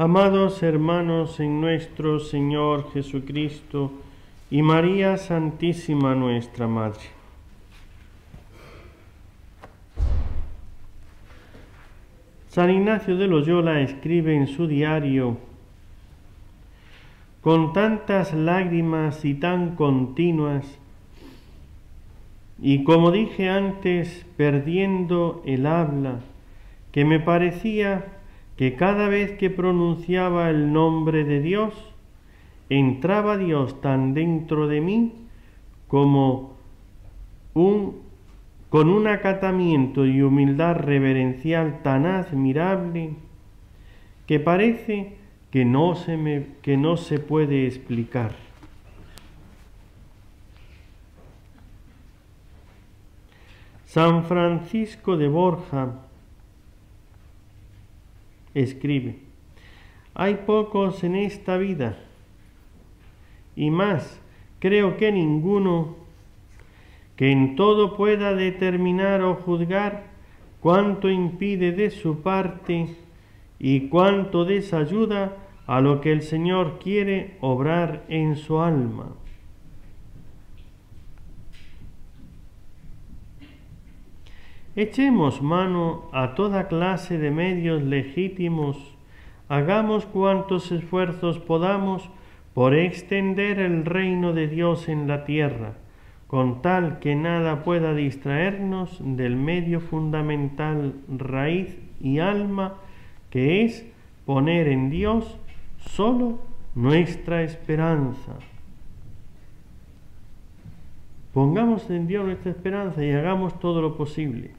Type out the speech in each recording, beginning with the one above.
Amados hermanos en nuestro Señor Jesucristo y María Santísima nuestra Madre, San Ignacio de Loyola escribe en su diario: con tantas lágrimas y tan continuas, y como dije antes, perdiendo el habla, que me parecía que cada vez que pronunciaba el nombre de Dios, entraba Dios tan dentro de mí como con un acatamiento y humildad reverencial tan admirable que parece que no se puede explicar. San Francisco de Borja escribe: hay pocos en esta vida, y más, creo que ninguno, que en todo pueda determinar o juzgar cuánto impide de su parte y cuánto desayuda a lo que el Señor quiere obrar en su alma. Echemos mano a toda clase de medios legítimos, hagamos cuantos esfuerzos podamos por extender el reino de Dios en la tierra, con tal que nada pueda distraernos del medio fundamental, raíz y alma, que es poner en Dios solo nuestra esperanza. Pongamos en Dios nuestra esperanza y hagamos todo lo posible.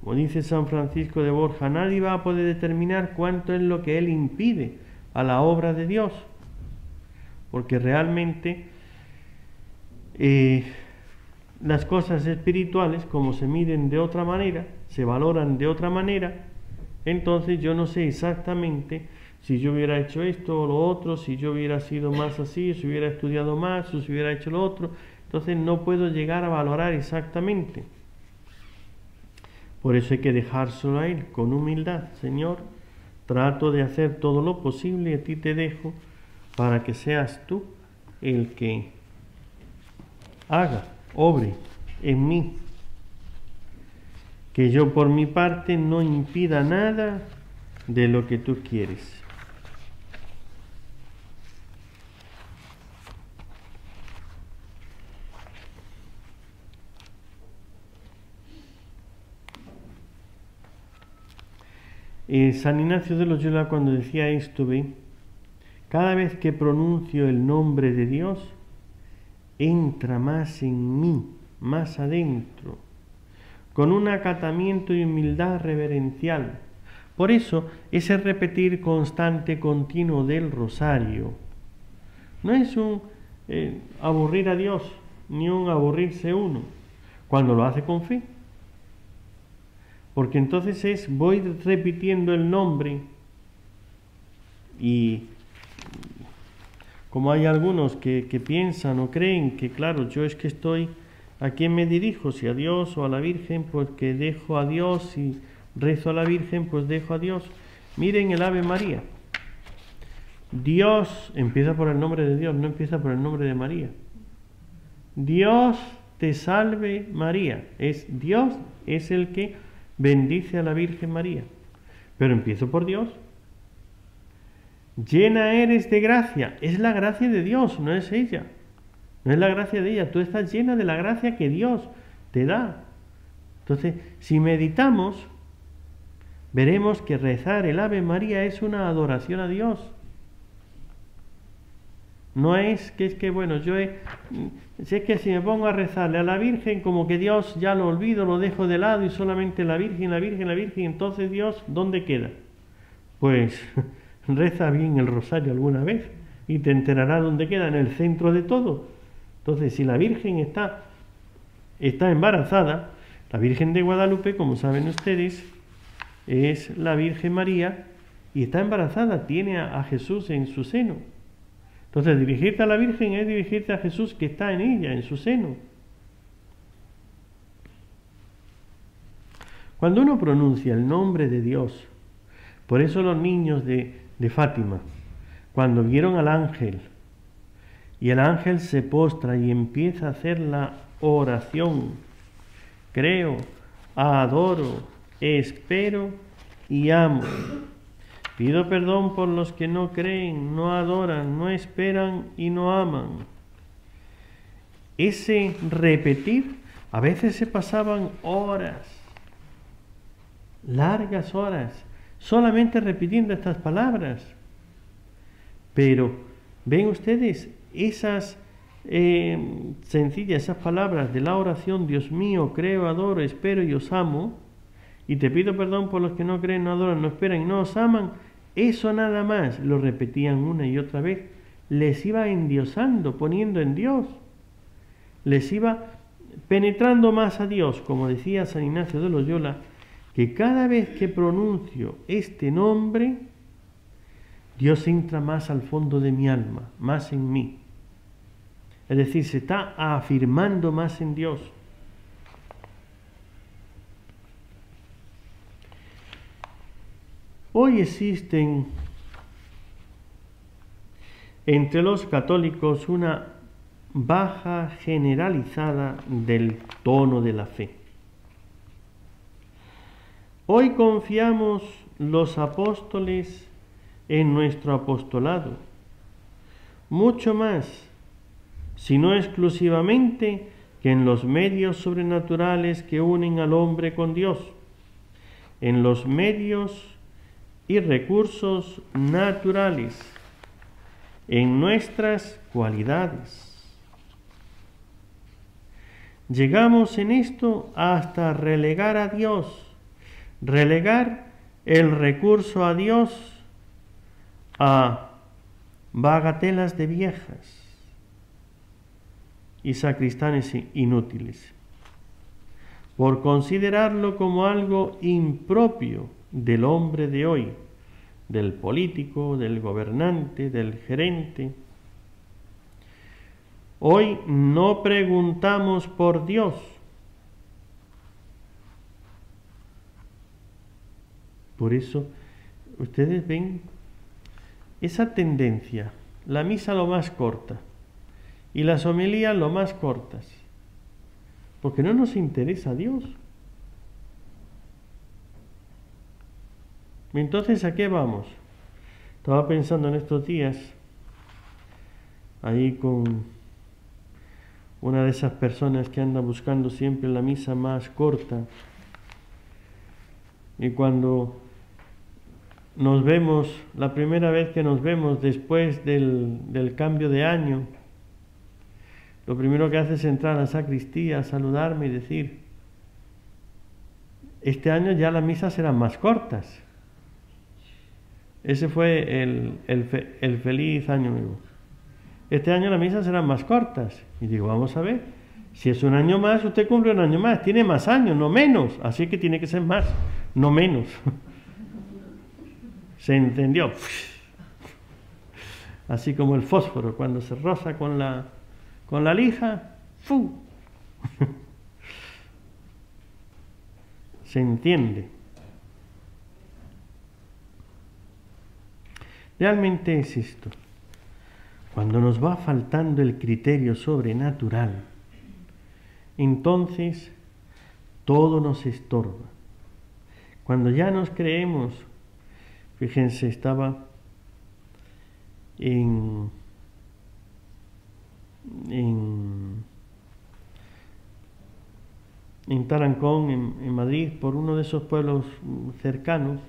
Como dice San Francisco de Borja, nadie va a poder determinar cuánto es lo que él impide a la obra de Dios, porque realmente las cosas espirituales, como se miden de otra manera, se valoran de otra manera, entonces yo no sé exactamente si yo hubiera hecho esto o lo otro, si yo hubiera sido más así, si hubiera estudiado más, o si hubiera hecho lo otro, entonces no puedo llegar a valorar exactamente. Por eso hay que dejárselo a Él con humildad. Señor, trato de hacer todo lo posible y a ti te dejo para que seas tú el que haga, obre en mí. Que yo por mi parte no impida nada de lo que tú quieres. San Ignacio de Loyola, cuando decía esto, cada vez que pronuncio el nombre de Dios, entra más en mí, más adentro, con un acatamiento y humildad reverencial. Por eso, ese repetir constante, continuo del rosario, no es un aburrir a Dios, ni un aburrirse uno, cuando lo hace con fe. Porque entonces voy repitiendo el nombre y como hay algunos que piensan o creen que, claro, yo es que estoy, ¿a quién me dirijo? Si a Dios o a la Virgen, pues que dejo a Dios, si rezo a la Virgen, pues dejo a Dios. Miren el Ave María. Dios empieza por el nombre de Dios, no empieza por el nombre de María. Dios te salve María. Dios es el que bendice a la Virgen María. Pero empiezo por Dios. Llena eres de gracia. Es la gracia de Dios, no es ella. No es la gracia de ella. Tú estás llena de la gracia que Dios te da. Entonces, si meditamos, veremos que rezar el Ave María es una adoración a Dios. No es que bueno, si es que si me pongo a rezarle a la Virgen, como que Dios ya lo olvido, lo dejo de lado y solamente la Virgen, entonces Dios, ¿dónde queda? Pues reza bien el rosario alguna vez y te enterarás dónde queda, en el centro de todo. Entonces, si la Virgen está embarazada, la Virgen de Guadalupe, como saben ustedes, es la Virgen María y está embarazada, tiene a Jesús en su seno. Entonces, dirigirte a la Virgen es dirigirte a Jesús que está en ella, en su seno. Cuando uno pronuncia el nombre de Dios, por eso los niños de de Fátima, cuando vieron al ángel, y el ángel se postra y empieza a hacer la oración: creo, adoro, espero y amo. Pido perdón por los que no creen, no adoran, no esperan y no aman. Ese repetir, a veces se pasaban horas, largas horas, solamente repitiendo estas palabras. Pero, ¿ven ustedes esas sencillas, esas palabras de la oración? Dios mío, creo, adoro, espero y os amo. Y te pido perdón por los que no creen, no adoran, no esperan y no os aman. Eso nada más lo repetían una y otra vez. Les iba endiosando, poniendo en Dios. Les iba penetrando más a Dios, como decía San Ignacio de Loyola, que cada vez que pronuncio este nombre, Dios entra más al fondo de mi alma, más en mí. Es decir, se está afirmando más en Dios. Hoy existen entre los católicos una baja generalizada del tono de la fe. Hoy confiamos los apóstoles en nuestro apostolado, mucho más, si no exclusivamente, que en los medios sobrenaturales que unen al hombre con Dios, en los medios y recursos naturales, en nuestras cualidades. Llegamos en esto hasta relegar a Dios, relegar el recurso a Dios a bagatelas de viejas y sacristanes inútiles, por considerarlo como algo impropio del hombre de hoy, del político, del gobernante, del gerente. Hoy no preguntamos por Dios. Por eso, ustedes ven esa tendencia, la misa lo más corta y las homilías lo más cortas, porque no nos interesa Dios. Entonces, ¿a qué vamos? Estaba pensando en estos días, ahí con una de esas personas que anda buscando siempre la misa más corta, y cuando nos vemos, la primera vez que nos vemos después del cambio de año, lo primero que hace es entrar a la sacristía, saludarme y decir: este año ya las misas serán más cortas. Ese fue el feliz año nuevo. Este año las misas serán más cortas. Y digo, vamos a ver, si es un año más, usted cumple un año más, tiene más años, no menos, así que tiene que ser más, no menos. Se encendió, así como el fósforo cuando se roza con la lija, ¡fu! Se enciende. Realmente es esto. Cuando nos va faltando el criterio sobrenatural, entonces todo nos estorba. Cuando ya nos creemos, fíjense, estaba en Tarancón, en Madrid, por uno de esos pueblos cercanos,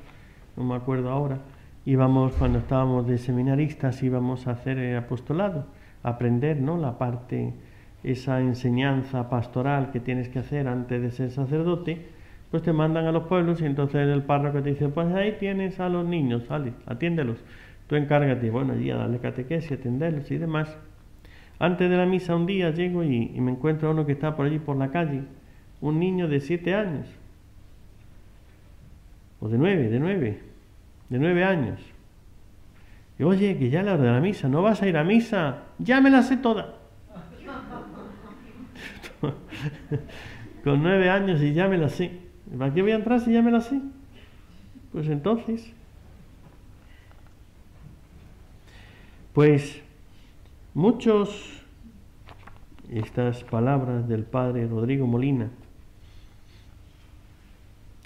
no me acuerdo ahora. Íbamos, cuando estábamos de seminaristas, íbamos a hacer apostolado, a aprender, ¿no?, la parte, esa enseñanza pastoral que tienes que hacer antes de ser sacerdote. Pues te mandan a los pueblos y entonces el párroco te dice: pues ahí tienes a los niños, sale, atiéndelos, tú encárgate, bueno, allí a darle catequesis, atenderlos y demás. Antes de la misa un día llego y me encuentro a uno que está por allí por la calle, un niño de 7 años, o de 9 años. Y oye, que ya es la hora de la misa, ¿no vas a ir a misa? Ya me la sé toda. Con 9 años y ya me la sé. ¿Para qué voy a entrar si ya me la sé? Pues entonces, Pues muchos, estas palabras del padre Rodrigo Molina,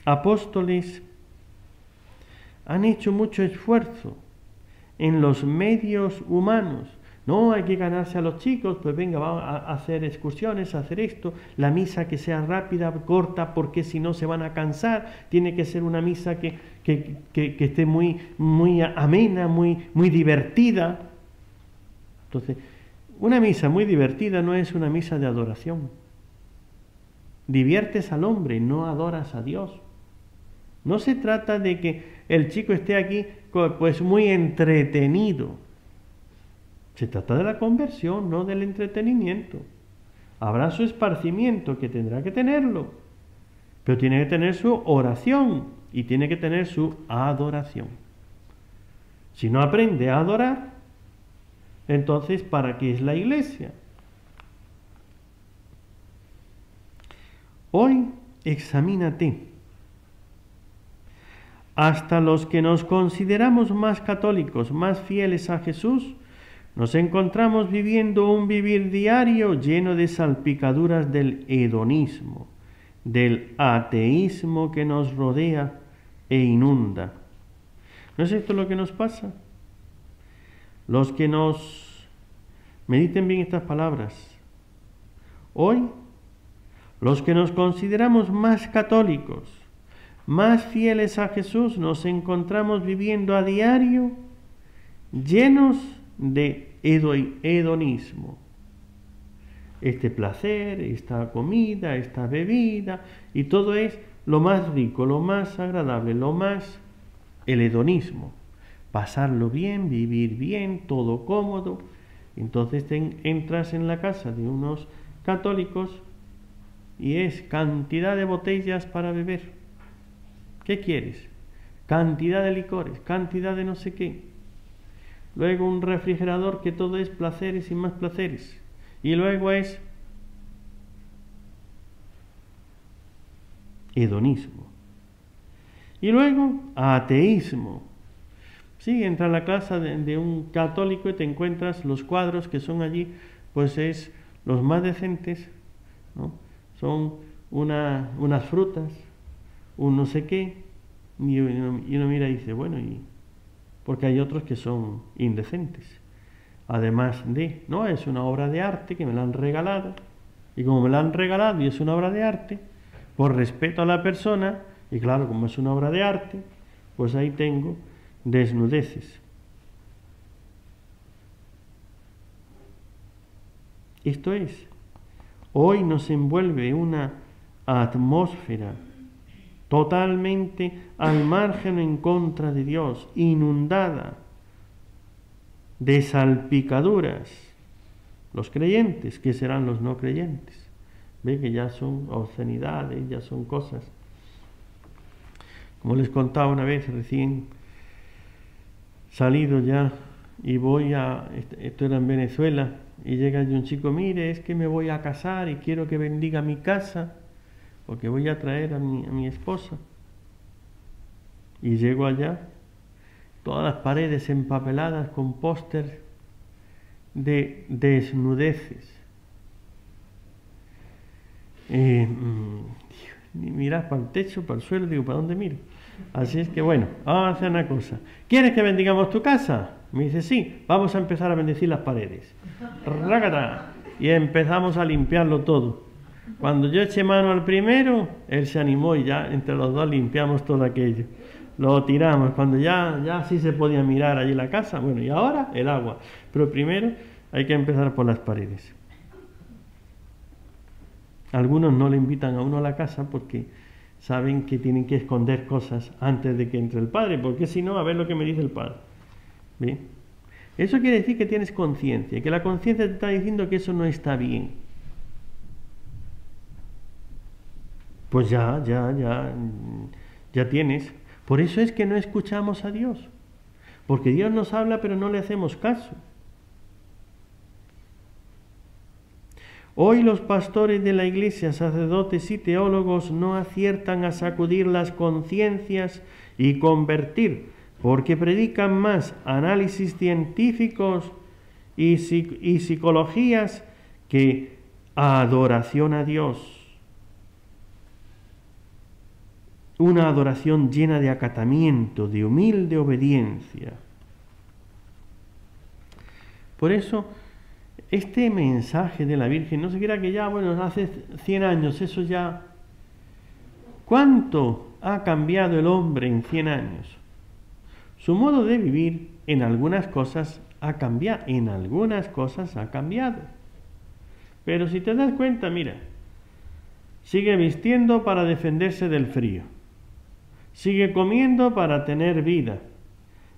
apóstoles han hecho mucho esfuerzo en los medios humanos. No hay que ganarse a los chicos, pues venga, vamos a hacer excursiones, a hacer esto, la misa que sea rápida, corta, porque si no se van a cansar, tiene que ser una misa que esté muy amena, muy divertida. Entonces, una misa muy divertida no es una misa de adoración. Diviertes al hombre, no adoras a Dios. No se trata de que el chico esté aquí pues muy entretenido. Se trata de la conversión, no del entretenimiento. Habrá su esparcimiento, que tendrá que tenerlo, pero tiene que tener su oración y tiene que tener su adoración. Si no aprende a adorar, entonces, ¿para qué es la iglesia? Hoy, examínate. Hasta los que nos consideramos más católicos, más fieles a Jesús, nos encontramos viviendo un vivir diario lleno de salpicaduras del hedonismo, del ateísmo que nos rodea e inunda. ¿No es esto lo que nos pasa? Los que mediten bien estas palabras. Hoy, los que nos consideramos más católicos, más fieles a Jesús, nos encontramos viviendo a diario llenos de hedonismo. Este placer, esta comida, esta bebida, y todo es lo más rico, lo más agradable, el hedonismo. Pasarlo bien, vivir bien, todo cómodo. Entonces entras en la casa de unos católicos y es cantidad de botellas para beber. ¿Qué quieres? Cantidad de licores, cantidad de no sé qué. Luego un refrigerador que todo es placeres y más placeres. Y luego es hedonismo. Y luego ateísmo. Sí, entra a la casa de un católico y te encuentras los cuadros que son allí, pues es los más decentes, ¿no? Son unas frutas, un no sé qué, y uno mira y dice, bueno, porque hay otros que son indecentes. Además no, es una obra de arte que me la han regalado, y como me la han regalado y es una obra de arte, por respeto a la persona, y claro, como es una obra de arte, pues ahí tengo desnudeces. Esto es, hoy nos envuelve una atmósfera totalmente al margen, en contra de Dios, inundada de salpicaduras. Los creyentes, ¿qué serán los no creyentes? Ve que ya son obscenidades, ya son cosas. Como les contaba una vez, recién salido ya, y esto era en Venezuela, y llega un chico, mire, es que me voy a casar y quiero que bendiga mi casa, porque voy a traer a mi esposa. Y llego allá, todas las paredes empapeladas con pósters de desnudeces. Ni miras para el techo, para el suelo, digo, ¿para dónde miro? Así es que bueno, vamos a hacer una cosa. ¿Quieres que bendigamos tu casa? Me dice, sí, vamos a empezar a bendecir las paredes. ¡Rácata! Y empezamos a limpiarlo todo. Cuando yo eché mano al primero, él se animó y ya entre los dos limpiamos todo aquello. Lo tiramos, cuando ya sí se podía mirar allí la casa, bueno, y ahora el agua. Pero primero hay que empezar por las paredes. Algunos no le invitan a uno a la casa porque saben que tienen que esconder cosas antes de que entre el padre, porque si no, a ver lo que me dice el padre. ¿Bien? Eso quiere decir que tienes conciencia, que la conciencia te está diciendo que eso no está bien. Pues ya tienes. Por eso es que no escuchamos a Dios, porque Dios nos habla pero no le hacemos caso. Hoy los pastores de la Iglesia, sacerdotes y teólogos no aciertan a sacudir las conciencias y convertir, porque predican más análisis científicos y psicologías que adoración a Dios. Una adoración llena de acatamiento, de humilde obediencia. Por eso, este mensaje de la Virgen, no se crea que ya, bueno, hace 100 años, eso ya... ¿Cuánto ha cambiado el hombre en 100 años? Su modo de vivir en algunas cosas ha cambiado, Pero si te das cuenta, mira, sigue vistiendo para defenderse del frío, sigue comiendo para tener vida,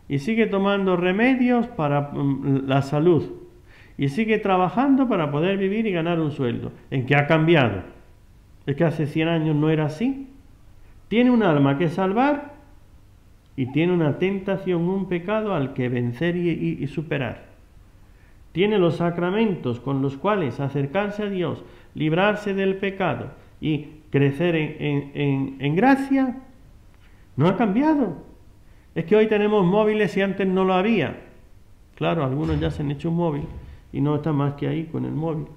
y sigue tomando remedios para la salud, y sigue trabajando para poder vivir y ganar un sueldo. ¿En qué ha cambiado? ¿Es que hace 100 años no era así? Tiene un alma que salvar y tiene una tentación, un pecado al que vencer y superar. Tiene los sacramentos con los cuales acercarse a Dios, librarse del pecado y crecer en gracia. No ha cambiado. Es que hoy tenemos móviles y antes no lo había. Claro, algunos ya se han hecho un móvil y no están más que ahí con el móvil,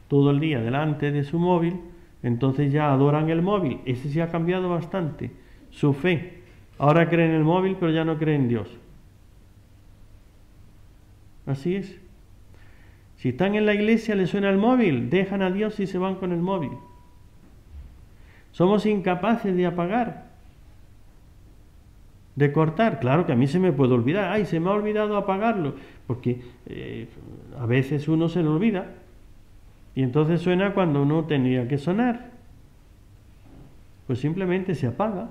todo el día delante de su móvil. Entonces ya adoran el móvil. Ese sí ha cambiado bastante su fe. Ahora creen en el móvil, pero ya no creen en Dios. Así es. Si están en la iglesia, les suena el móvil, dejan a Dios y se van con el móvil. Somos incapaces de apagar, de cortar. Claro que a mí se me puede olvidar. Ay, se me ha olvidado apagarlo. Porque a veces uno se lo olvida. Y entonces suena cuando no tendría que sonar. Pues simplemente se apaga.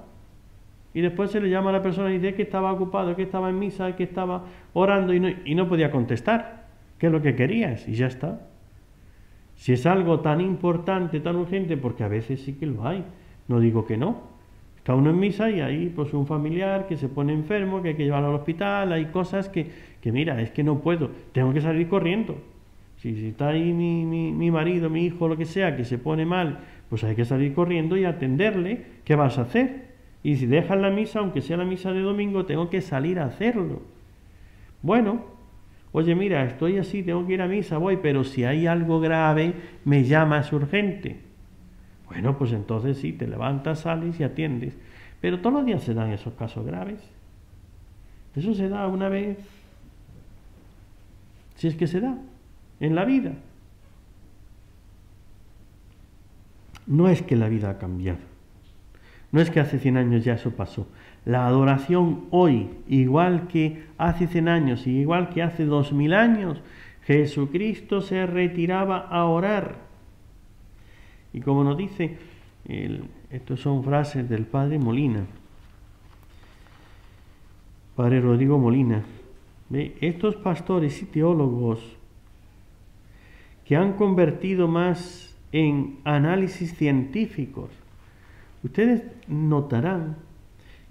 Y después se le llama a la persona y dice que estaba ocupado, que estaba en misa, que estaba orando y no podía contestar. ¿Qué es lo que querías? Y ya está. Si es algo tan importante, tan urgente, porque a veces sí que lo hay. No digo que no. Está uno en misa y ahí pues un familiar que se pone enfermo, que hay que llevarlo al hospital. Hay cosas que mira, es que no puedo. Tengo que salir corriendo. Si está ahí mi marido, mi hijo, lo que sea, que se pone mal, pues hay que salir corriendo y atenderle. ¿Qué vas a hacer? Y si dejas la misa, aunque sea la misa de domingo, tengo que salir a hacerlo. Bueno, oye, mira, estoy así, tengo que ir a misa, voy, pero si hay algo grave, me llamas urgente. Bueno, pues entonces sí, te levantas, sales y atiendes. Pero todos los días se dan esos casos graves. Eso se da una vez, si es que se da, en la vida. No es que la vida ha cambiado. No es que hace 100 años ya eso pasó. La adoración hoy, igual que hace 100 años y igual que hace 2000 años, Jesucristo se retiraba a orar. Y como nos dice, estas son frases del padre Molina, padre Rodrigo Molina. Estos pastores y teólogos que han convertido más en análisis científicos, ustedes notarán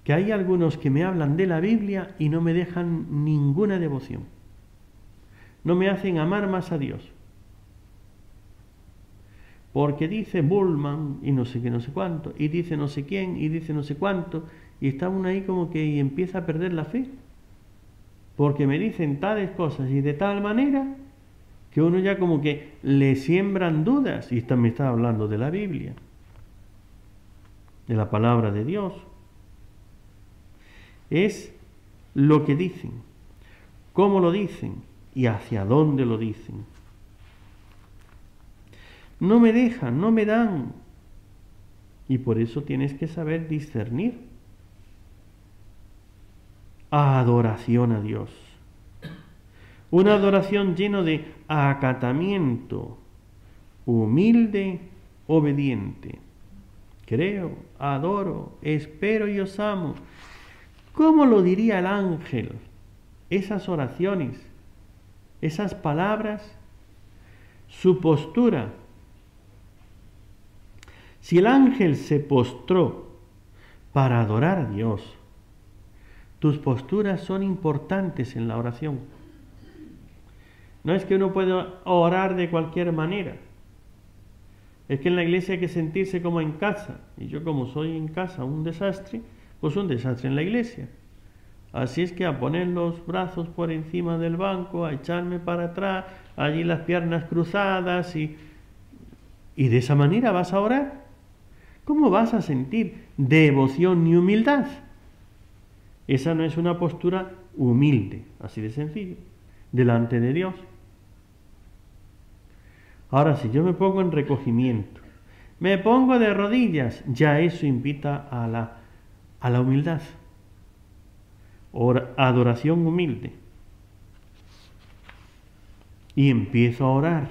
que hay algunos que me hablan de la Biblia y no me dejan ninguna devoción. No me hacen amar más a Dios. Porque dice Bullman y no sé qué, no sé cuánto, y dice no sé quién, y dice no sé cuánto, y está uno ahí como que empieza a perder la fe. Porque me dicen tales cosas y de tal manera que uno ya como que le siembran dudas, y me está hablando de la Biblia, de la palabra de Dios. Es lo que dicen, cómo lo dicen y hacia dónde lo dicen. No me dejan, no me dan. Y por eso tienes que saber discernir. Adoración a Dios. Una adoración llena de acatamiento, humilde, obediente. Creo, adoro, espero y os amo. ¿Cómo lo diría el ángel? Esas oraciones, esas palabras, su postura. Si el ángel se postró para adorar a Dios, tus posturas son importantes en la oración. No es que uno pueda orar de cualquier manera. Es que en la iglesia hay que sentirse como en casa. Y yo como soy en casa un desastre, pues un desastre en la iglesia. Así es que a poner los brazos por encima del banco, a echarme para atrás, allí las piernas cruzadas y de esa manera vas a orar. ¿Cómo vas a sentir devoción ni humildad? Esa no es una postura humilde, así de sencillo, delante de Dios. Ahora, si yo me pongo en recogimiento, me pongo de rodillas, ya eso invita a la humildad. Adoración humilde. Y empiezo a orar,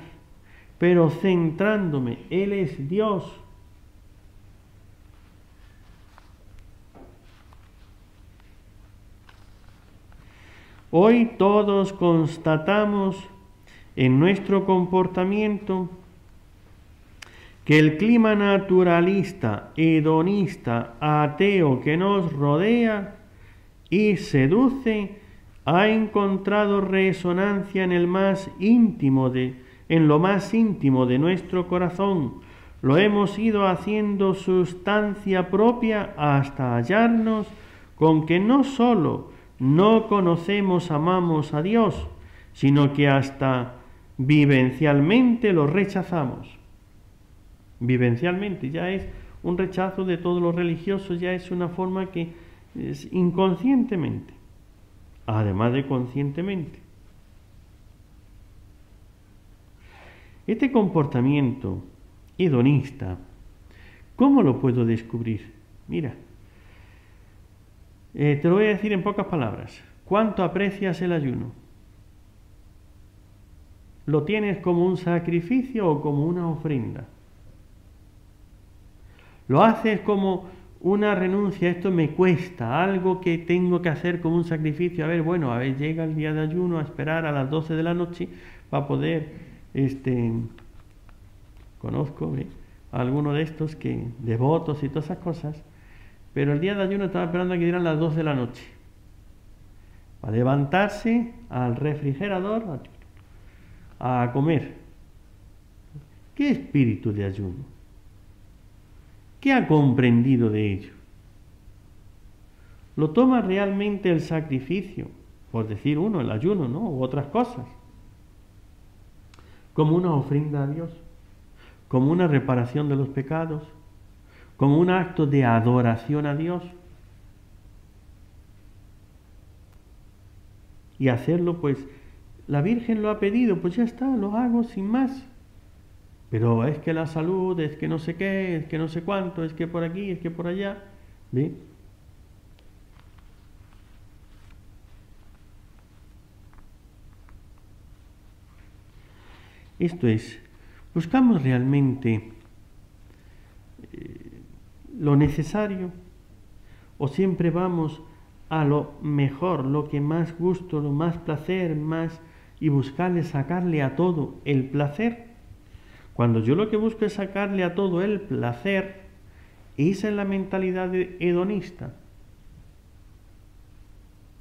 pero centrándome, Él es Dios. Hoy todos constatamos en nuestro comportamiento que el clima naturalista, hedonista, ateo que nos rodea y seduce ha encontrado resonancia en lo más íntimo de nuestro corazón. Lo hemos ido haciendo sustancia propia hasta hallarnos con que no sólo no conocemos, amamos a Dios, sino que hasta vivencialmente lo rechazamos. Vivencialmente ya es un rechazo de todos los religiosos, ya es una forma que es inconscientemente, además de conscientemente. Este comportamiento hedonista, ¿cómo lo puedo descubrir? Mira, te lo voy a decir en pocas palabras. ¿Cuánto aprecias el ayuno? ¿Lo tienes como un sacrificio o como una ofrenda? ¿Lo haces como una renuncia? Esto me cuesta, algo que tengo que hacer como un sacrificio. Llega el día de ayuno, a esperar a las 12 de la noche para poder, conozco a alguno de estos que devotos y todas esas cosas, pero el día de ayuno estaba esperando a que dieran las 12 de la noche para levantarse al refrigerador a comer. ¿Qué espíritu de ayuno? ¿Qué ha comprendido de ello? ¿Lo toma realmente el sacrificio, por decir uno, el ayuno, ¿no? U otras cosas, como una ofrenda a Dios, como una reparación de los pecados, como un acto de adoración a Dios? Y hacerlo, pues, la Virgen lo ha pedido, pues ya está, lo hago sin más. Pero es que la salud, es que no sé qué, es que no sé cuánto, es que por aquí, es que por allá. ¿Ve? Esto es, buscamos realmente lo necesario o siempre vamos a lo mejor, lo que más gusto, lo más placer, y buscarle sacarle a todo el placer. Cuando yo lo que busco es sacarle a todo el placer, esa es la mentalidad hedonista.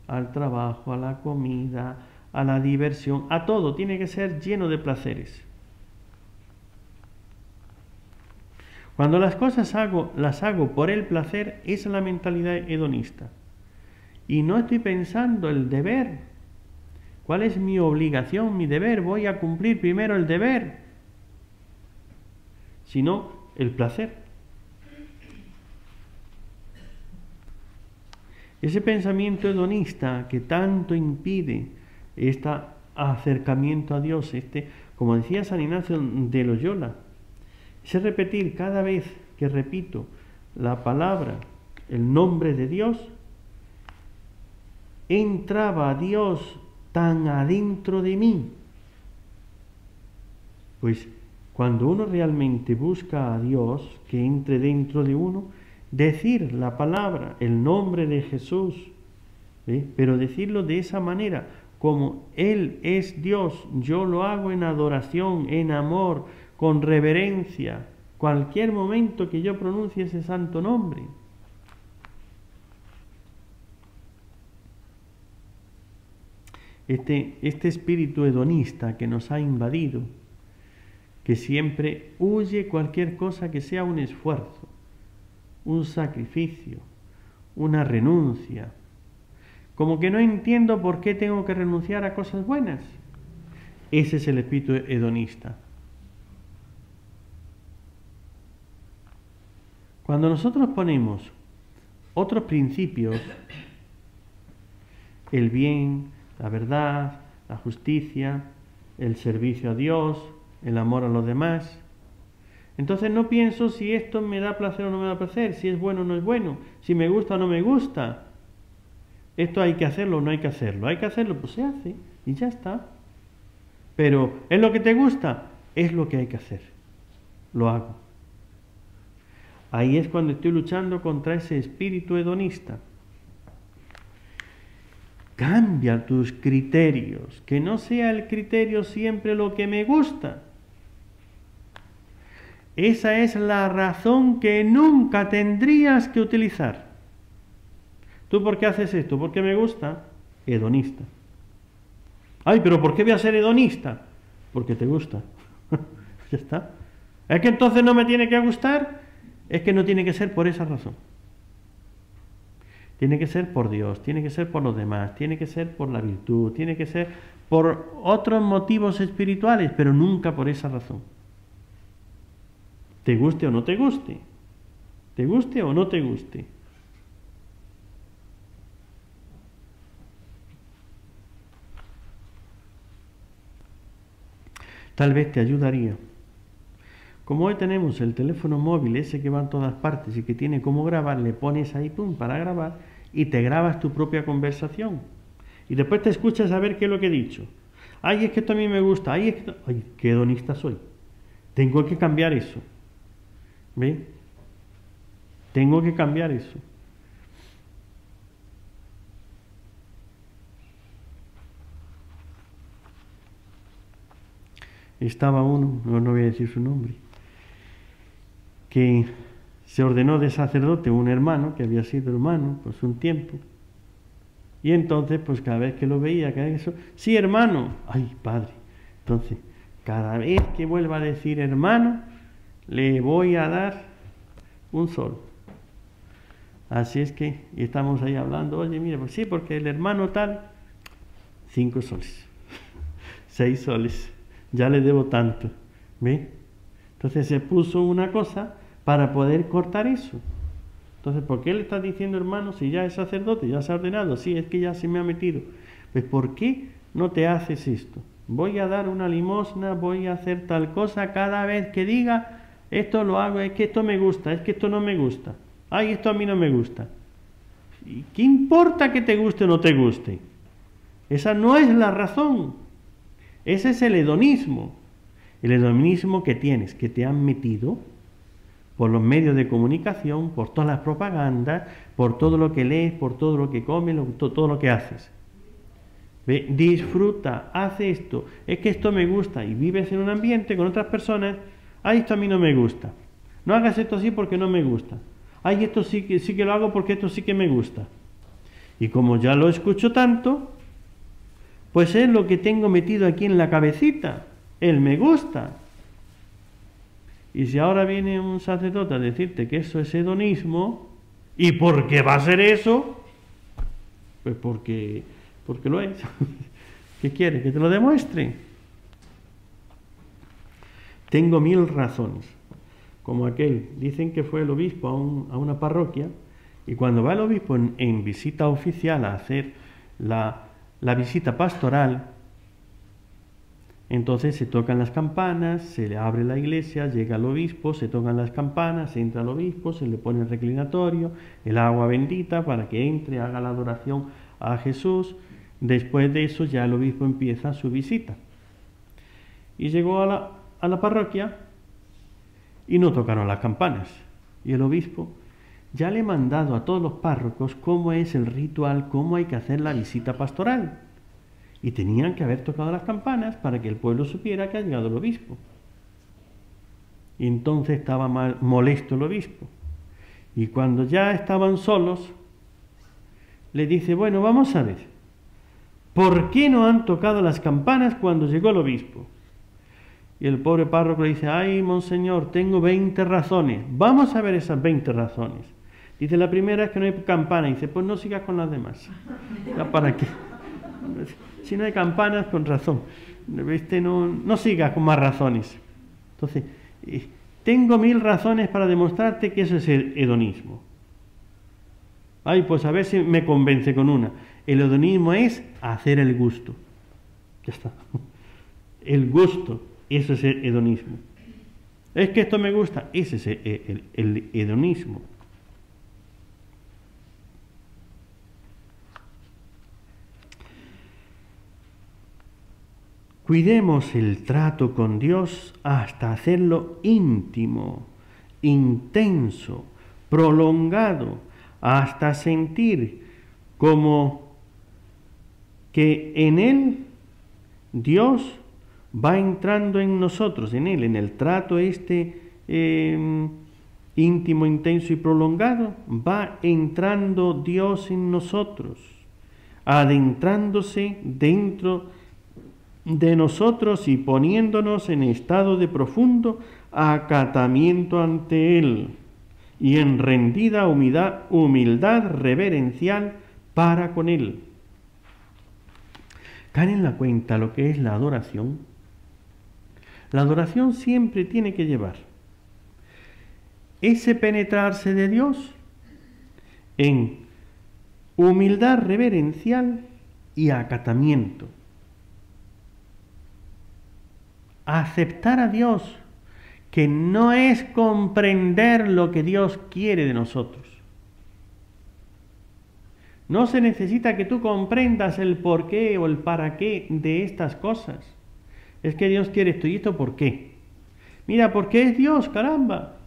Al trabajo, a la comida, a la diversión, a todo tiene que ser lleno de placeres. Cuando las cosas las hago por el placer, esa es la mentalidad hedonista. Y no estoy pensando el deber. ¿Cuál es mi obligación, mi deber? Voy a cumplir primero el deber, sino el placer. Ese pensamiento hedonista que tanto impide este acercamiento a Dios, como decía San Ignacio de Loyola, ese repetir cada vez que repito la palabra, el nombre de Dios, entraba Dios tan adentro de mí. Pues cuando uno realmente busca a Dios que entre dentro de uno, decir la palabra, el nombre de Jesús, pero decirlo de esa manera, como Él es Dios, yo lo hago en adoración, en amor, con reverencia, cualquier momento que yo pronuncie ese santo nombre. Este espíritu hedonista que nos ha invadido, que siempre huye cualquier cosa que sea un esfuerzo, un sacrificio, una renuncia, como que no entiendo por qué tengo que renunciar a cosas buenas. Ese es el espíritu hedonista. Cuando nosotros ponemos otros principios, el bien, la verdad, la justicia, el servicio a Dios, el amor a los demás, entonces no pienso si esto me da placer o no me da placer, si es bueno o no es bueno, si me gusta o no me gusta. Esto hay que hacerlo o no hay que hacerlo. Hay que hacerlo, pues se hace y ya está. Pero ¿es lo que te gusta? Es lo que hay que hacer. Lo hago. Ahí es cuando estoy luchando contra ese espíritu hedonista. Cambia tus criterios, que no sea el criterio siempre lo que me gusta. Esa es la razón que nunca tendrías que utilizar. ¿Tú por qué haces esto? Porque me gusta. Hedonista. Ay, pero ¿por qué voy a ser hedonista? Porque te gusta. Ya está. ¿Es que entonces no me tiene que gustar? Es que no tiene que ser por esa razón. Tiene que ser por Dios, tiene que ser por los demás, tiene que ser por la virtud, tiene que ser por otros motivos espirituales, pero nunca por esa razón. Te guste o no te guste. Te guste o no te guste. Tal vez te ayudaría. Como hoy tenemos el teléfono móvil, ese que va en todas partes y que tiene cómo grabar, le pones ahí, pum, para grabar y te grabas tu propia conversación. Y después te escuchas a ver qué es lo que he dicho. Ay, es que esto a mí me gusta. Ay, es que ay, qué hedonista soy. Tengo que cambiar eso. ¿Ve? Tengo que cambiar eso. Estaba uno, no voy a decir su nombre, que se ordenó de sacerdote un hermano, que había sido hermano pues un tiempo, y entonces pues cada vez que lo veía, cada vez que eso, sí hermano, ay padre, entonces cada vez que vuelva a decir hermano, le voy a dar un sol. Así es que y estamos ahí hablando, oye mira, pues sí, porque el hermano tal, 5 soles, 6 soles, ya le debo tanto, ¿ve? Entonces se puso una cosa para poder cortar eso. Entonces, ¿por qué le estás diciendo hermano si ya es sacerdote, ya se ha ordenado? Sí, es que ya se me ha metido. Pues ¿por qué no te haces esto? Voy a dar una limosna, voy a hacer tal cosa cada vez que diga, esto lo hago, es que esto me gusta, es que esto no me gusta. Ay, esto a mí no me gusta. ¿Y qué importa que te guste o no te guste? Esa no es la razón. Ese es el hedonismo. El hedonismo que tienes, que te han metido por los medios de comunicación, por todas las propagandas, por todo lo que lees, por todo lo que comes, todo lo que haces. ¿Ve? Disfruta, haz esto, es que esto me gusta, y vives en un ambiente con otras personas, ay, esto a mí no me gusta. No hagas esto así porque no me gusta. Ay, esto sí que lo hago porque esto sí que me gusta. Y como ya lo escucho tanto, pues es lo que tengo metido aquí en la cabecita, el me gusta. Y si ahora viene un sacerdote a decirte que eso es hedonismo, ¿y por qué va a ser eso? Pues porque lo es. ¿Qué quiere? ¿Que te lo demuestre? Tengo 1000 razones. Como aquel, dicen que fue el obispo a una parroquia, y cuando va el obispo en visita oficial a hacer la visita pastoral, entonces se tocan las campanas, se le abre la iglesia, llega el obispo, se tocan las campanas, entra el obispo, se le pone el reclinatorio, el agua bendita para que entre, haga la adoración a Jesús. Después de eso ya el obispo empieza su visita. Y llegó a la parroquia y no tocaron las campanas. Y el obispo ya le ha mandado a todos los párrocos cómo es el ritual, cómo hay que hacer la visita pastoral. Y tenían que haber tocado las campanas para que el pueblo supiera que ha llegado el obispo. Y entonces estaba molesto el obispo. Y cuando ya estaban solos, le dice, bueno, vamos a ver, ¿por qué no han tocado las campanas cuando llegó el obispo? Y el pobre párroco le dice, ay, monseñor, tengo 20 razones. Vamos a ver esas 20 razones. Dice, la primera es que no hay campana. Dice, pues no sigas con las demás. ¿Ya para qué? Si no hay campanas, con razón. No sigas con más razones. Entonces, tengo 1000 razones para demostrarte que eso es el hedonismo. Ay, pues a ver si me convence con una. El hedonismo es hacer el gusto. Ya está. El gusto, eso es el hedonismo. Es que esto me gusta, ese es el hedonismo. Cuidemos el trato con Dios hasta hacerlo íntimo, intenso, prolongado, hasta sentir como que en Él Dios va entrando en nosotros, en Él, en el trato íntimo, intenso y prolongado, va entrando Dios en nosotros, adentrándose dentro de nosotros y poniéndonos en estado de profundo acatamiento ante Él y en rendida humildad reverencial para con Él. Caen en la cuenta lo que es la adoración. La adoración siempre tiene que llevar ese penetrarse de Dios en humildad reverencial y acatamiento. Aceptar a Dios, que no es comprender lo que Dios quiere de nosotros. No se necesita que tú comprendas el porqué o el para qué de estas cosas. Es que Dios quiere esto y esto, ¿por qué? Mira, porque es Dios, caramba.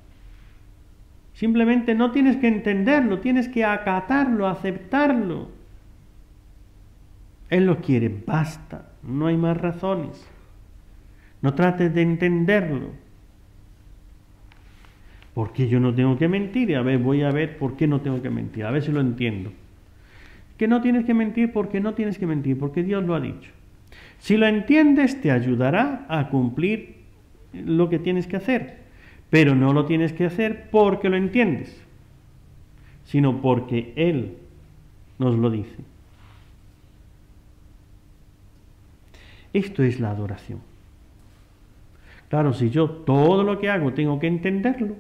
Simplemente no tienes que entenderlo, tienes que acatarlo, aceptarlo. Él lo quiere, basta, no hay más razones. No trates de entenderlo. ¿Por qué yo no tengo que mentir? A ver, voy a ver por qué no tengo que mentir, a ver si lo entiendo. Que no tienes que mentir porque no tienes que mentir, porque Dios lo ha dicho. Si lo entiendes, te ayudará a cumplir lo que tienes que hacer, pero no lo tienes que hacer porque lo entiendes, sino porque Él nos lo dice. Esto es la adoración. Claro, si yo todo lo que hago tengo que entenderlo,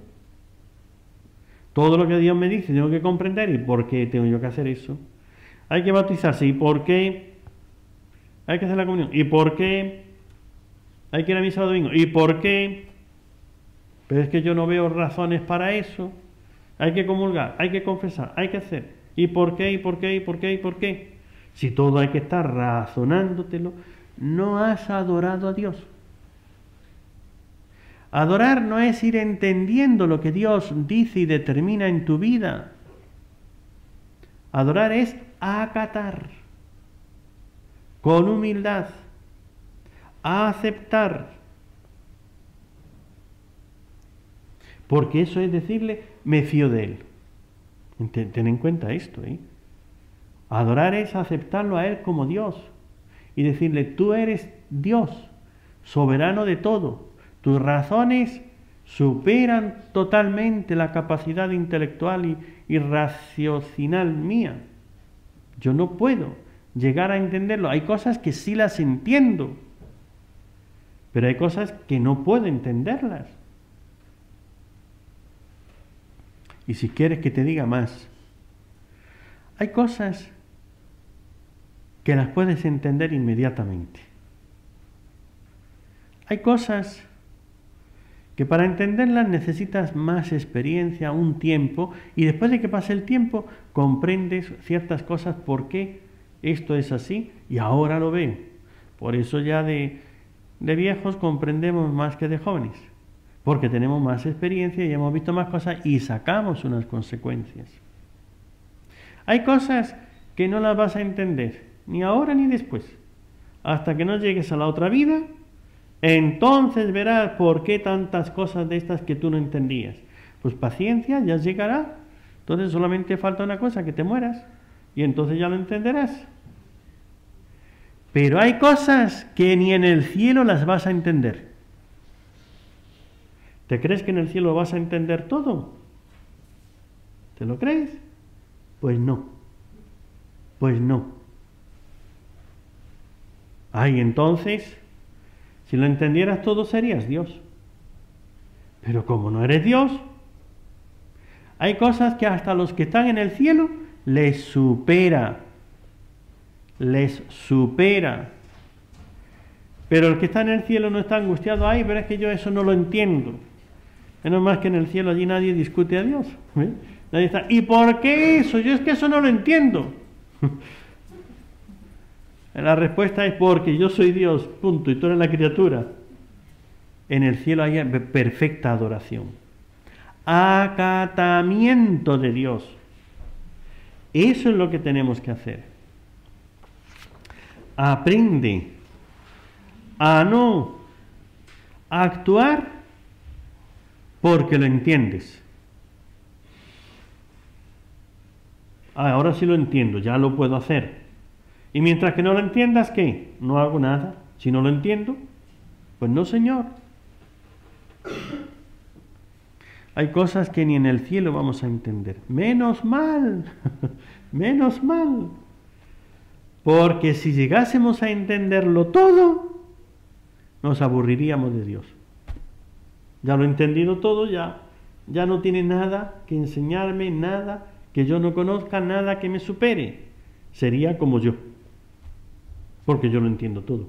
todo lo que Dios me dice tengo que comprender, ¿y por qué tengo yo que hacer eso? Hay que bautizarse, ¿y por qué hay que hacer la comunión? ¿Y por qué hay que ir a misa el domingo? ¿Y por qué? Pero es que yo no veo razones para eso. Hay que comulgar, hay que confesar, hay que hacer. ¿Y por qué? ¿Y por qué? ¿Y por qué? ¿Y por qué? Si todo hay que estar razonándotelo, no has adorado a Dios. Adorar no es ir entendiendo lo que Dios dice y determina en tu vida. Adorar es acatar, con humildad, aceptar. Porque eso es decirle, me fío de Él. Ten en cuenta esto, ¿eh? Adorar es aceptarlo a Él como Dios y decirle, tú eres Dios, soberano de todo. Tus razones superan totalmente la capacidad intelectual y raciocinal mía. Yo no puedo llegar a entenderlo. Hay cosas que sí las entiendo, pero hay cosas que no puedo entenderlas. Y si quieres que te diga más, hay cosas que las puedes entender inmediatamente. Hay cosas que para entenderlas necesitas más experiencia, un tiempo, y después de que pase el tiempo comprendes ciertas cosas, por qué esto es así, y ahora lo veo. Por eso ya de viejos comprendemos más que de jóvenes, porque tenemos más experiencia y hemos visto más cosas y sacamos unas consecuencias. Hay cosas que no las vas a entender, ni ahora ni después, hasta que no llegues a la otra vida. Entonces verás por qué tantas cosas de estas que tú no entendías. Pues paciencia, ya llegará. Entonces solamente falta una cosa, que te mueras. Y entonces ya lo entenderás. Pero hay cosas que ni en el cielo las vas a entender. ¿Te crees que en el cielo vas a entender todo? ¿Te lo crees? Pues no. Pues no. Ay, entonces, si lo entendieras todo serías Dios. Pero como no eres Dios, hay cosas que hasta los que están en el cielo les supera. Les supera. Pero el que está en el cielo no está angustiado. Ay, pero es que yo eso no lo entiendo. Menos más que en el cielo allí nadie discute a Dios. Nadie está. ¿Y por qué eso? Yo es que eso no lo entiendo. La respuesta es porque yo soy Dios, punto, y tú eres la criatura. En el cielo hay perfecta adoración. Acatamiento de Dios. Eso es lo que tenemos que hacer. Aprende a no actuar porque lo entiendes. Ahora sí lo entiendo, ya lo puedo hacer. Y mientras que no lo entiendas, ¿qué? No hago nada. Si no lo entiendo, pues no, Señor. Hay cosas que ni en el cielo vamos a entender. Menos mal, menos mal. Porque si llegásemos a entenderlo todo, nos aburriríamos de Dios. Ya lo he entendido todo, ya no tiene nada que enseñarme, nada que yo no conozca, nada que me supere. Sería como yo, porque yo lo entiendo todo.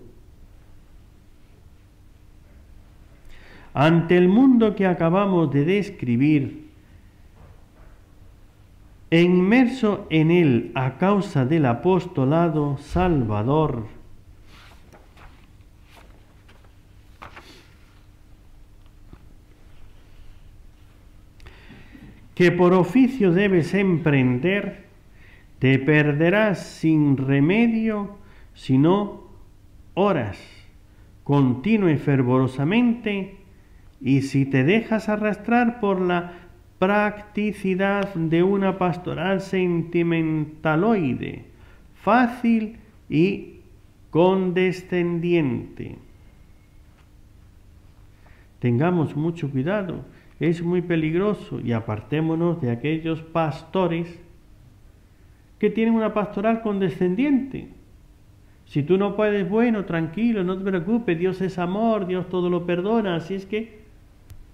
Ante el mundo que acabamos de describir, e inmerso en él a causa del apostolado salvador, que por oficio debes emprender, te perderás sin remedio si no oras continua y fervorosamente, y si te dejas arrastrar por la practicidad de una pastoral sentimentaloide, fácil y condescendiente. Tengamos mucho cuidado, es muy peligroso, y apartémonos de aquellos pastores que tienen una pastoral condescendiente. Si tú no puedes, bueno, tranquilo, no te preocupes, Dios es amor, Dios todo lo perdona, así es que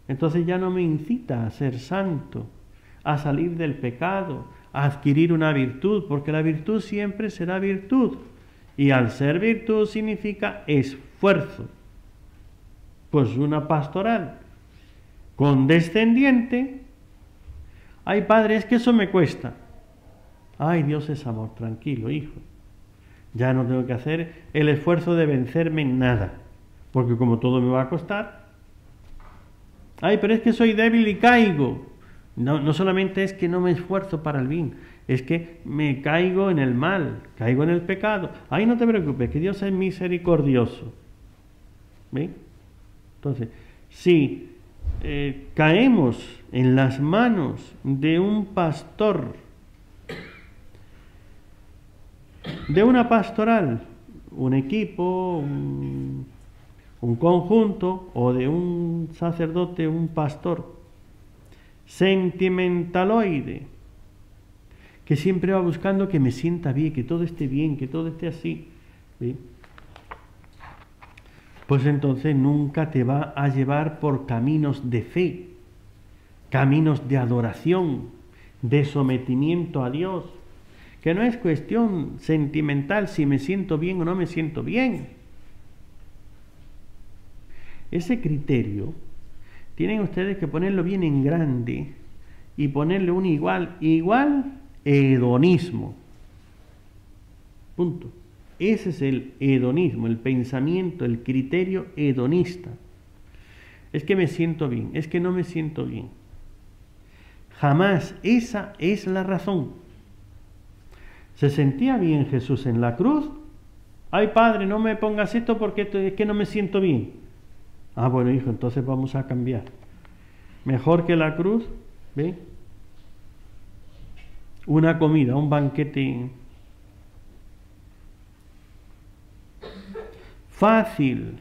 entonces ya no me incita a ser santo, a salir del pecado, a adquirir una virtud, porque la virtud siempre será virtud, y al ser virtud significa esfuerzo. Pues una pastoral condescendiente, ay padre, es que eso me cuesta. Ay, Dios es amor, tranquilo, hijo. Ya no tengo que hacer el esfuerzo de vencerme en nada, porque como todo me va a costar. Ay, pero es que soy débil y caigo. No solamente es que no me esfuerzo para el bien, es que me caigo en el mal, caigo en el pecado. Ay, no te preocupes, que Dios es misericordioso. ¿Ve? Entonces, si caemos en las manos de un pastor, de una pastoral, un equipo, un conjunto, o de un sacerdote, un pastor sentimentaloide, que siempre va buscando que me sienta bien, que todo esté bien, que todo esté así, ¿sí? Pues entonces nunca te va a llevar por caminos de fe, caminos de adoración, de sometimiento a Dios, que no es cuestión sentimental si me siento bien o no me siento bien. Ese criterio tienen ustedes que ponerlo bien en grande y ponerle un igual hedonismo. Punto. Ese es el hedonismo, el pensamiento, el criterio hedonista. Es que me siento bien, es que no me siento bien. Jamás esa es la razón. ¿Se sentía bien Jesús en la cruz? Ay, Padre, no me pongas esto porque es que no me siento bien. Ah, bueno, hijo, entonces vamos a cambiar. Mejor que la cruz, ¿ve? Una comida, un banquete fácil.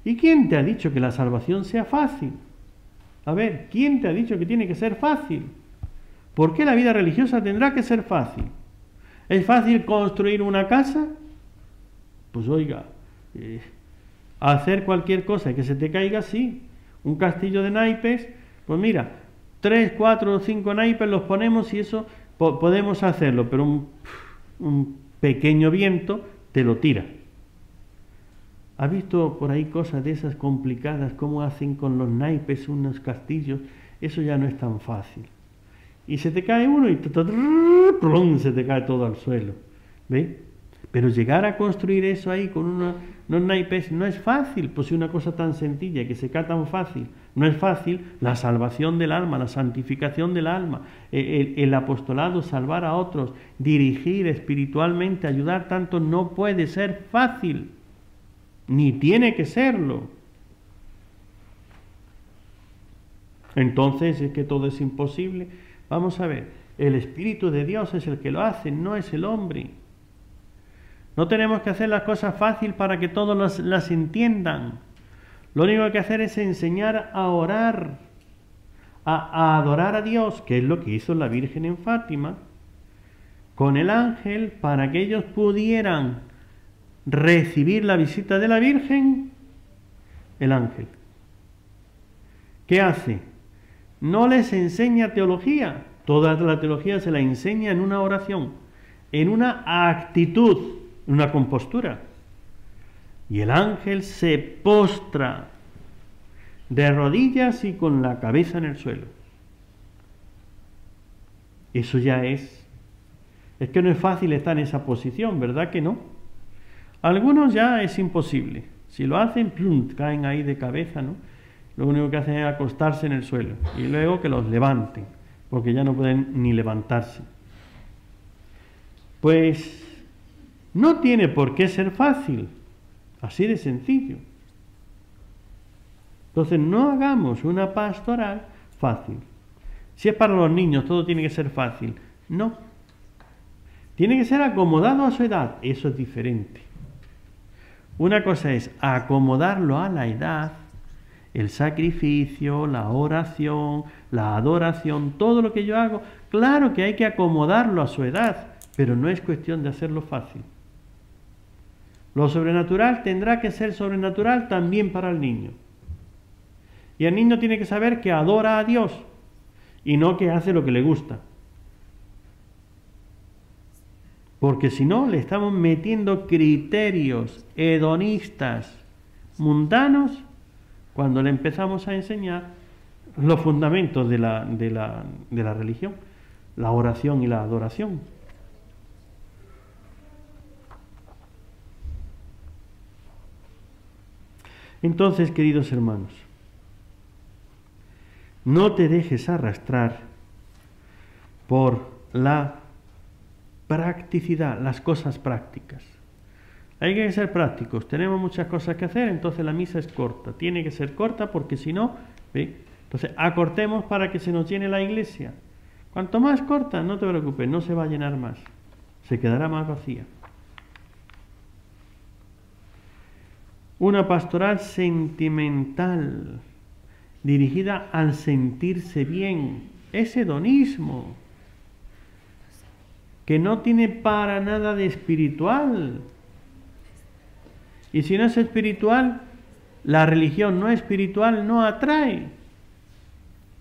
¿Y quién te ha dicho que la salvación sea fácil? A ver, ¿quién te ha dicho que tiene que ser fácil? ¿Por qué la vida religiosa tendrá que ser fácil? ¿Es fácil construir una casa? Pues oiga, hacer cualquier cosa que se te caiga, sí. Un castillo de naipes, pues mira, 3, 4 o 5 naipes los ponemos y eso podemos hacerlo, pero un pequeño viento te lo tira. ¿Has visto por ahí cosas de esas complicadas, cómo hacen con los naipes unos castillos? Eso ya no es tan fácil. Y se te cae uno y se te cae todo al suelo. ¿Ves? Pero llegar a construir eso ahí con unos naipes no es fácil, pues si una cosa tan sencilla que se cae tan fácil, no es fácil, la salvación del alma, la santificación del alma, el apostolado, salvar a otros, dirigir espiritualmente, ayudar tanto, no puede ser fácil, ni tiene que serlo. Entonces es que todo es imposible. Vamos a ver, el Espíritu de Dios es el que lo hace, no es el hombre. No tenemos que hacer las cosas fácil para que todos las entiendan. Lo único que hay que hacer es enseñar a orar, a adorar a Dios, que es lo que hizo la Virgen en Fátima, con el ángel, para que ellos pudieran recibir la visita de la Virgen, el ángel. ¿Qué hace? No les enseña teología. Toda la teología se la enseña en una oración, en una actitud, en una compostura. Y el ángel se postra de rodillas y con la cabeza en el suelo. Eso ya es que no es fácil estar en esa posición, ¿verdad que no? Algunos ya es imposible. Si lo hacen, plum, caen ahí de cabeza, ¿no? Lo único que hacen es acostarse en el suelo y luego que los levanten, porque ya no pueden ni levantarse. Pues no tiene por qué ser fácil, así de sencillo. Entonces no hagamos una pastoral fácil. Si es para los niños todo tiene que ser fácil, no. Tiene que ser acomodado a su edad, eso es diferente. Una cosa es acomodarlo a la edad, el sacrificio, la oración, la adoración, todo lo que yo hago, claro que hay que acomodarlo a su edad, pero no es cuestión de hacerlo fácil. Lo sobrenatural tendrá que ser sobrenatural también para el niño. Y el niño tiene que saber que adora a Dios y no que hace lo que le gusta. Porque si no, le estamos metiendo criterios hedonistas, mundanos, cuando le empezamos a enseñar los fundamentos de la religión, la oración y la adoración. Entonces, queridos hermanos, no te dejes arrastrar por la practicidad, las cosas prácticas. Hay que ser prácticos, tenemos muchas cosas que hacer, entonces la misa es corta, tiene que ser corta porque si no, ¿ve? Entonces acortemos para que se nos llene la iglesia. Cuanto más corta, no te preocupes, no se va a llenar más, se quedará más vacía. Una pastoral sentimental, dirigida al sentirse bien, es hedonismo, que no tiene para nada de espiritual. Y si no es espiritual, la religión no espiritual no atrae,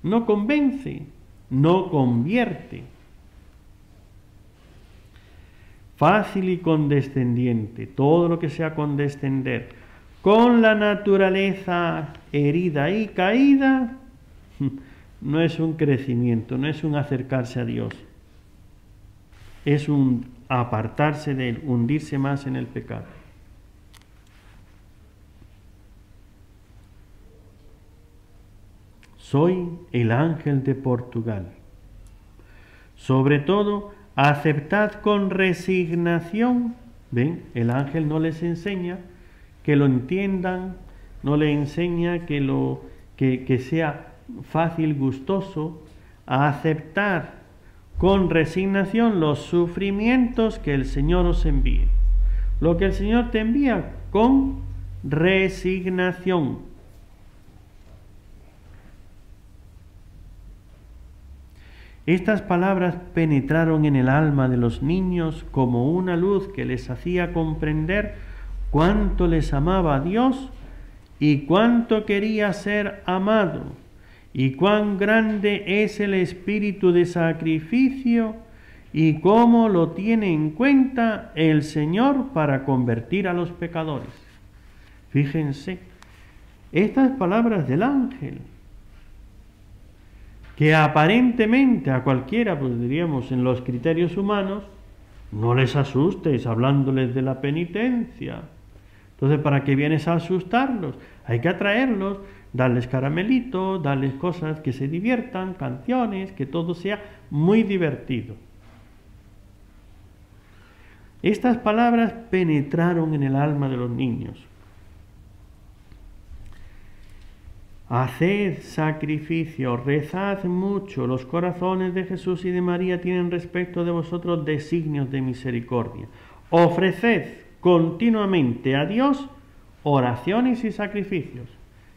no convence, no convierte. Fácil y condescendiente, todo lo que sea condescender con la naturaleza herida y caída, no es un crecimiento, no es un acercarse a Dios. Es un apartarse de Él, hundirse más en el pecado. Soy el ángel de Portugal. Sobre todo, aceptad con resignación. ¿Ven? El ángel no les enseña que lo entiendan, no les enseña que sea fácil, gustoso, a aceptar con resignación los sufrimientos que el Señor os envíe. Lo que el Señor te envía con resignación. Estas palabras penetraron en el alma de los niños como una luz que les hacía comprender cuánto les amaba a Dios y cuánto quería ser amado, y cuán grande es el espíritu de sacrificio y cómo lo tiene en cuenta el Señor para convertir a los pecadores. Fíjense, estas palabras del ángel, que aparentemente a cualquiera, pues diríamos en los criterios humanos, no les asustes hablándoles de la penitencia. Entonces, ¿para qué vienes a asustarlos? Hay que atraerlos, darles caramelitos, darles cosas que se diviertan, canciones, que todo sea muy divertido. Estas palabras penetraron en el alma de los niños. Haced sacrificio, rezad mucho, los corazones de Jesús y de María tienen respecto de vosotros designios de misericordia. Ofreced continuamente a Dios oraciones y sacrificios.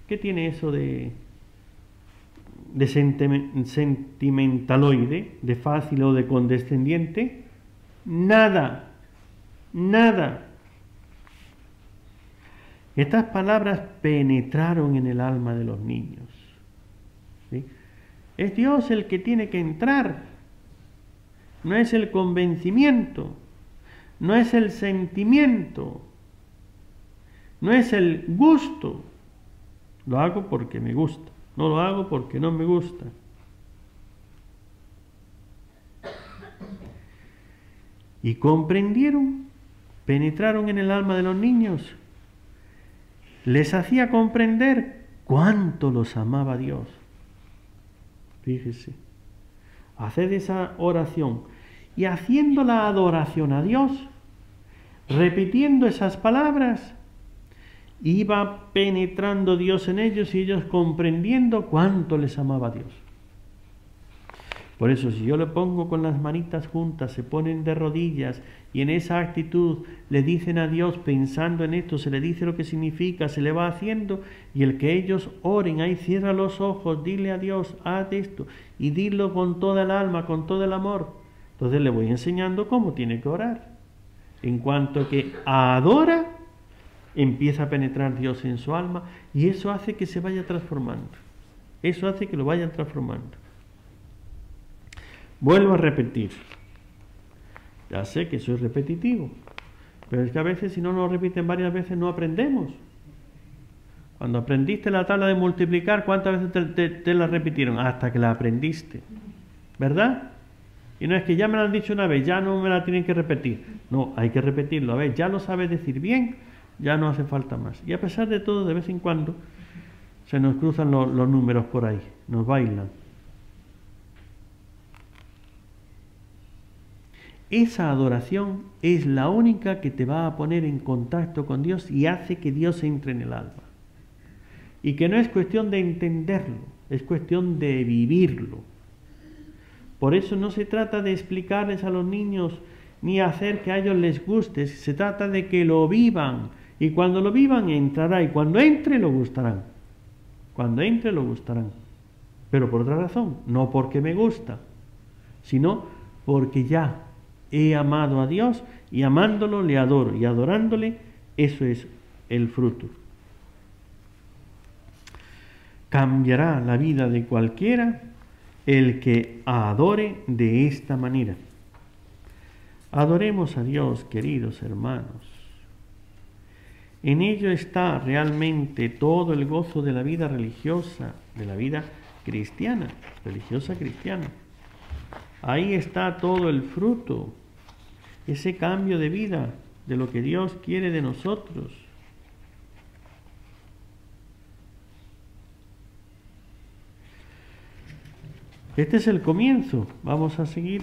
¿Qué tiene eso de sentimentaloide, de fácil o de condescendiente? Nada, nada. Estas palabras penetraron en el alma de los niños. ¿Sí? Es Dios el que tiene que entrar, no es el convencimiento, no es el sentimiento, no es el gusto. Lo hago porque me gusta, no lo hago porque no me gusta. Y comprendieron, penetraron en el alma de los niños. Les hacía comprender cuánto los amaba Dios. Fíjese, haced esa oración y haciendo la adoración a Dios, repitiendo esas palabras, iba penetrando Dios en ellos y ellos comprendiendo cuánto les amaba Dios. Por eso, si yo le pongo con las manitas juntas, se ponen de rodillas y en esa actitud le dicen a Dios, pensando en esto, se le dice lo que significa, se le va haciendo, y el que ellos oren, ahí cierra los ojos, dile a Dios, haz esto, y dilo con toda el alma, con todo el amor. Entonces le voy enseñando cómo tiene que orar. En cuanto que adora, empieza a penetrar Dios en su alma, y eso hace que se vaya transformando. Eso hace que lo vayan transformando. Vuelvo a repetir. Ya sé que soy repetitivo, pero es que a veces si no lo repiten varias veces no aprendemos. Cuando aprendiste la tabla de multiplicar, ¿cuántas veces te la repitieron? Hasta que la aprendiste, ¿verdad? Y no es que ya me la han dicho una vez, ya no me la tienen que repetir. No, hay que repetirlo. A ver, ya lo sabes decir bien, ya no hace falta más. Y a pesar de todo, de vez en cuando se nos cruzan los números por ahí, nos bailan. Esa adoración es la única que te va a poner en contacto con Dios y hace que Dios entre en el alma. Y que no es cuestión de entenderlo, es cuestión de vivirlo. Por eso no se trata de explicarles a los niños ni hacer que a ellos les guste, se trata de que lo vivan. Y cuando lo vivan entrará, y cuando entre lo gustarán. Cuando entre lo gustarán. Pero por otra razón, no porque me gusta, sino porque ya he amado a Dios y amándolo le adoro y adorándole, eso es el fruto. Cambiará la vida de cualquiera el que adore de esta manera. Adoremos a Dios, queridos hermanos. En ello está realmente todo el gozo de la vida religiosa, de la vida cristiana, religiosa cristiana. Ahí está todo el fruto, ese cambio de vida, de lo que Dios quiere de nosotros. Este es el comienzo. Vamos a seguir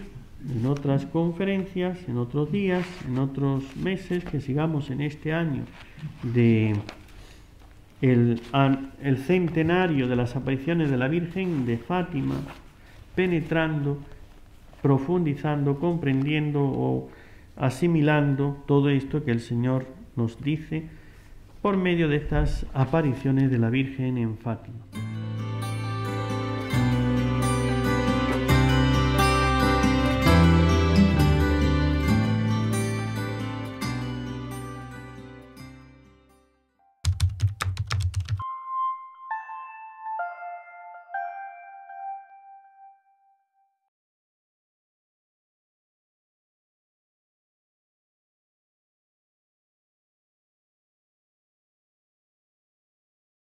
en otras conferencias, en otros días, en otros meses, que sigamos en este año de el centenario de las apariciones de la Virgen de Fátima, penetrando, profundizando, comprendiendo o asimilando todo esto que el Señor nos dice por medio de estas apariciones de la Virgen en Fátima.